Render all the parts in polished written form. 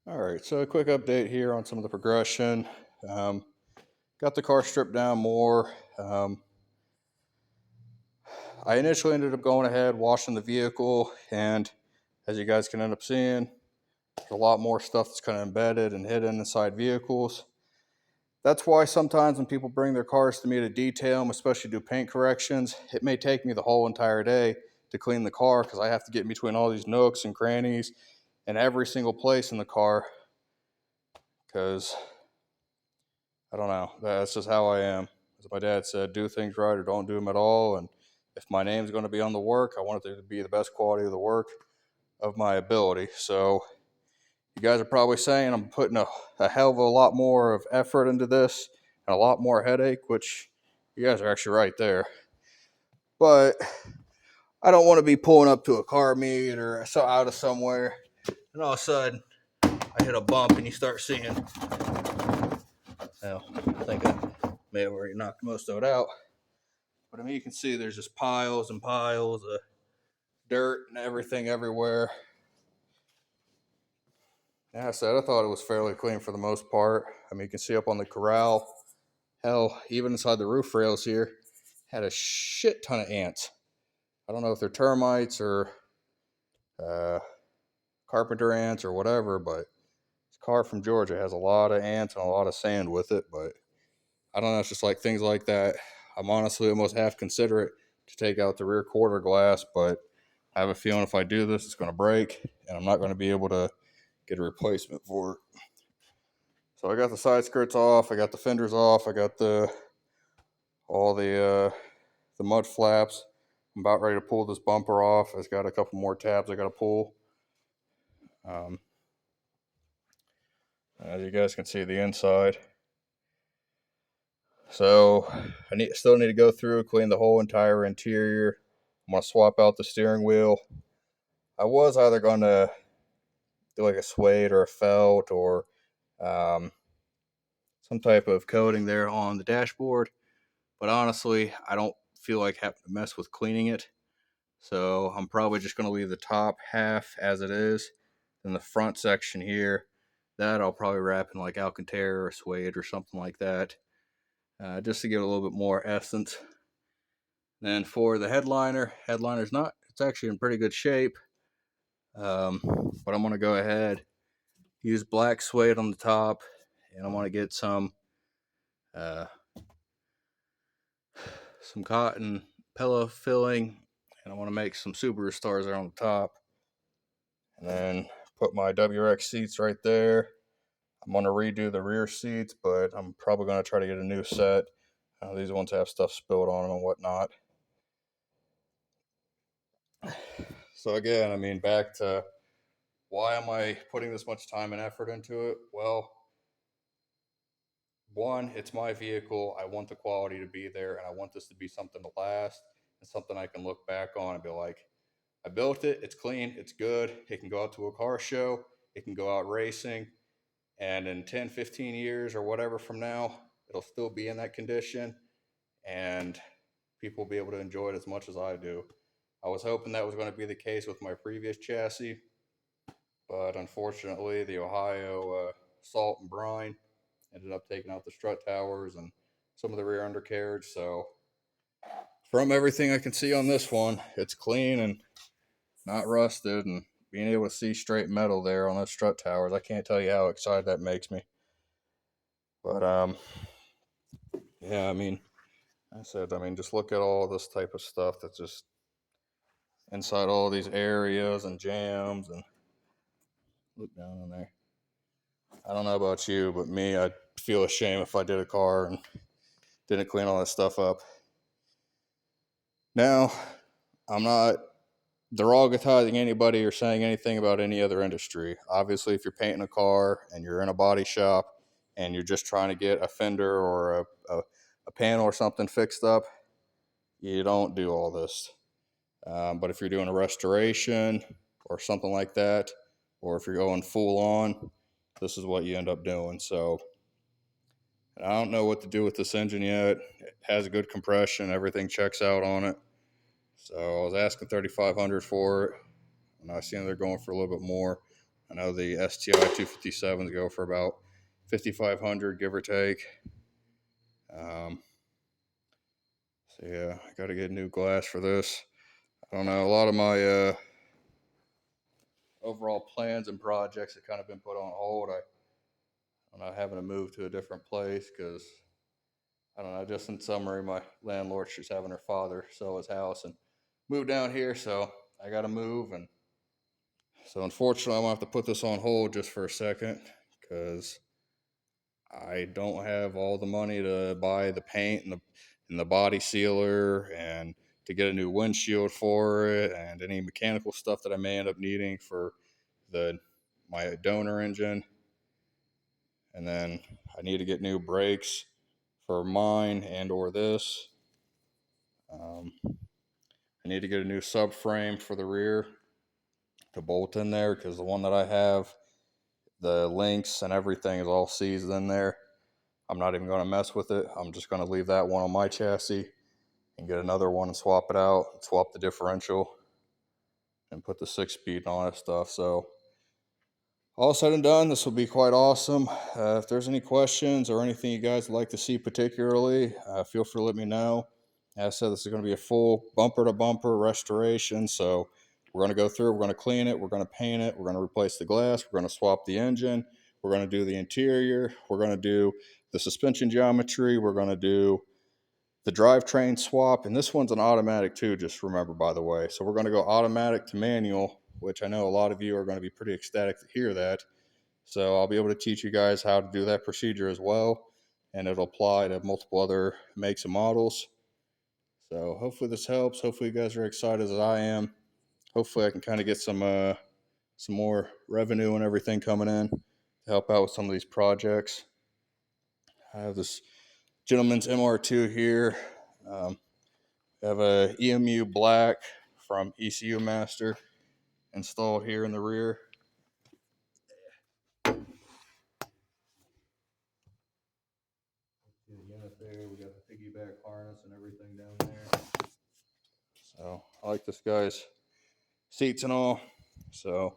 All right, so a quick update here on some of the progression. Um, got the car stripped down more. I initially ended up going ahead, washing the vehicle, and as you guys can end up seeing, there's a lot more stuff that's kind of embedded and hidden inside vehicles. That's why sometimes when people bring their cars to me to detail them, especially do paint corrections, it may take me the whole entire day to clean the car because I have to get in between all these nooks and crannies and every single place in the car because I don't know. That's just how I am. As my dad said, do things right or don't do them at all. And if my name's going to be on the work, I want it to be the best quality of the work of my ability. So you guys are probably saying I'm putting a hell of a lot more of effort into this and a lot more headache, which you guys are actually right there. But I don't want to be pulling up to a car meet or so out of somewhere, and all of a sudden I hit a bump and you start seeing. Well, I think I may have already knocked most of it out. But I mean, you can see there's just piles and piles of dirt and everything everywhere. Yeah, I said I thought it was fairly clean for the most part. I mean, you can see up on the corral, hell, even inside the roof rails here, had a shit ton of ants. I don't know if they're termites or uh, carpenter ants or whatever, but this car from Georgia has a lot of ants and a lot of sand with it. But I don't know, it's just like things like that. I'm honestly almost half considerate to take out the rear quarter glass, but I have a feeling if I do this, it's going to break, and I'm not going to be able to get a replacement for it. So I got the side skirts off, I got the fenders off, I got all the mud flaps. I'm about ready to pull this bumper off. It's got a couple more tabs I got to pull. As you guys can see, the inside. So I still need to go through, clean the whole entire interior. I'm gonna swap out the steering wheel. I was either gonna do like a suede or a felt or um, some type of coating there on the dashboard, but honestly, I don't feel like having to mess with cleaning it. So I'm probably just gonna leave the top half as it is, and the front section here, that I'll probably wrap in like Alcantara or suede or something like that, just to give it a little bit more essence. Then for the headliner's not, it's actually in pretty good shape. Um, but I'm gonna go ahead, use black suede on the top, and I want to get uh, some cotton pillow filling, and I want to make some Subaru stars there on the top, and then put my WRX seats right there. I'm gonna redo the rear seats, but I'm probably gonna try to get a new set. These ones have stuff spilled on them and whatnot. So again, I mean, back to why am I putting this much time and effort into it? Well, one, it's my vehicle. I want the quality to be there, and I want this to be something to last and something I can look back on and be like, I built it. It's clean. It's good. It can go out to a car show. It can go out racing. And in 10, 15 years or whatever from now, it'll still be in that condition. And people will be able to enjoy it as much as I do. I was hoping that was going to be the case with my previous chassis, but unfortunately, the Ohio salt and brine ended up taking out the strut towers and some of the rear undercarriage. So, from everything I can see on this one, it's clean and not rusted, and being able to see straight metal there on those strut towers, I can't tell you how excited that makes me. But yeah, I mean, just look at all this type of stuff that's just inside all these areas and jams, and look down in there. I don't know about you, but me, I'd feel ashamed if I did a car and didn't clean all that stuff up. Now, I'm not derogatizing anybody or saying anything about any other industry. Obviously, if you're painting a car and you're in a body shop and you're just trying to get a fender or a panel or something fixed up, you don't do all this. But if you're doing a restoration or something like that, or if you're going full on, this is what you end up doing. So I don't know what to do with this engine yet. It has good compression. Everything checks out on it. So I was asking $3,500 for it, and I seen they're going for a little bit more. I know the STI 257s go for about $5,500, give or take. So yeah, I got to get new glass for this. I don't know. A lot of my overall plans and projects have kind of been put on hold. I'm not having to move to a different place because I don't know. Just in summary, my landlord, she's having her father sell his house and move down here, so I got to move. And so unfortunately, I'm gonna have to put this on hold just for a second because I don't have all the money to buy the paint and the body sealer and to get a new windshield for it and any mechanical stuff that I may end up needing for my donor engine. And then I need to get new brakes for mine and or this. I need to get a new subframe for the rear to bolt in there because the one that I have, the links and everything is all seized in there. I'm not even going to mess with it. I'm just going to leave that one on my chassis and get another one and swap it out, swap the differential, and put the 6-speed and all that stuff. So all said and done, this will be quite awesome. If there's any questions or anything you guys would like to see particularly, feel free to let me know. As I said, this is going to be a full bumper-to-bumper restoration. So we're going to go through, we're going to clean it, we're going to paint it, we're going to replace the glass, we're going to swap the engine, we're going to do the interior, we're going to do the suspension geometry, we're going to do the drivetrain swap, and this one's an automatic too, just remember, by the way. So we're going to go automatic to manual, which I know a lot of you are going to be pretty ecstatic to hear that. So I'll be able to teach you guys how to do that procedure as well, and it'll apply to multiple other makes and models. So hopefully this helps. Hopefully you guys are excited as I am. Hopefully I can kind of get some more revenue and everything coming in to help out with some of these projects. I have this gentleman's MR2 here. I have a EMU black from ECU Master installed here in the rear. See the unit there. We got the piggyback harness and everything down there. So I like this guy's seats and all. So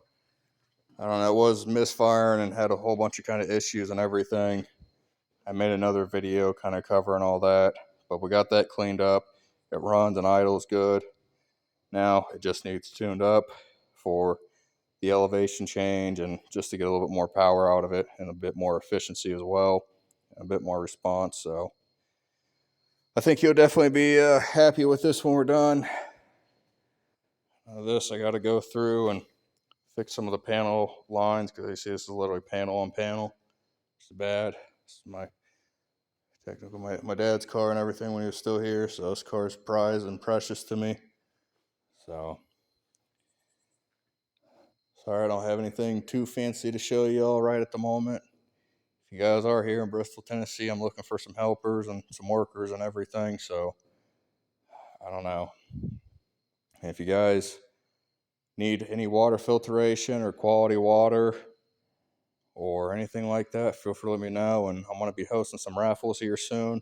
I don't know, it was misfiring and had a whole bunch of kind of issues and everything. I made another video kind of covering all that, but we got that cleaned up. It runs and idles good. Now it just needs tuned up for the elevation change and just to get a little bit more power out of it and a bit more efficiency as well, and a bit more response. So I think you'll definitely be happy with this when we're done. This I got to go through and fix some of the panel lines because you see this is literally panel on panel. It's bad. It's my dad's car and everything when he was still here, so this car is prized and precious to me. So sorry I don't have anything too fancy to show you all right at the moment. If you guys are here in Bristol, Tennessee, I'm looking for some helpers and some workers and everything. So I don't know. If you guys need any water filtration or quality water or anything like that, feel free to let me know. And I'm going to be hosting some raffles here soon.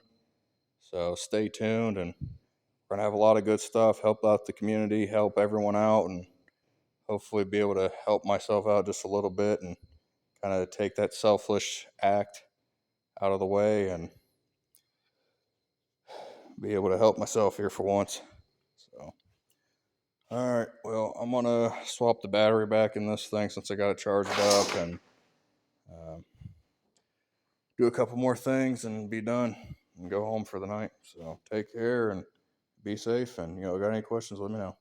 So stay tuned, and we're going to have a lot of good stuff, help out the community, help everyone out, and hopefully be able to help myself out just a little bit and kind of take that selfish act out of the way and be able to help myself here for once. So, all right, well, I'm going to swap the battery back in this thing since I got it charged up and do a couple more things and be done and go home for the night. So take care and be safe. And, got any questions, let me know.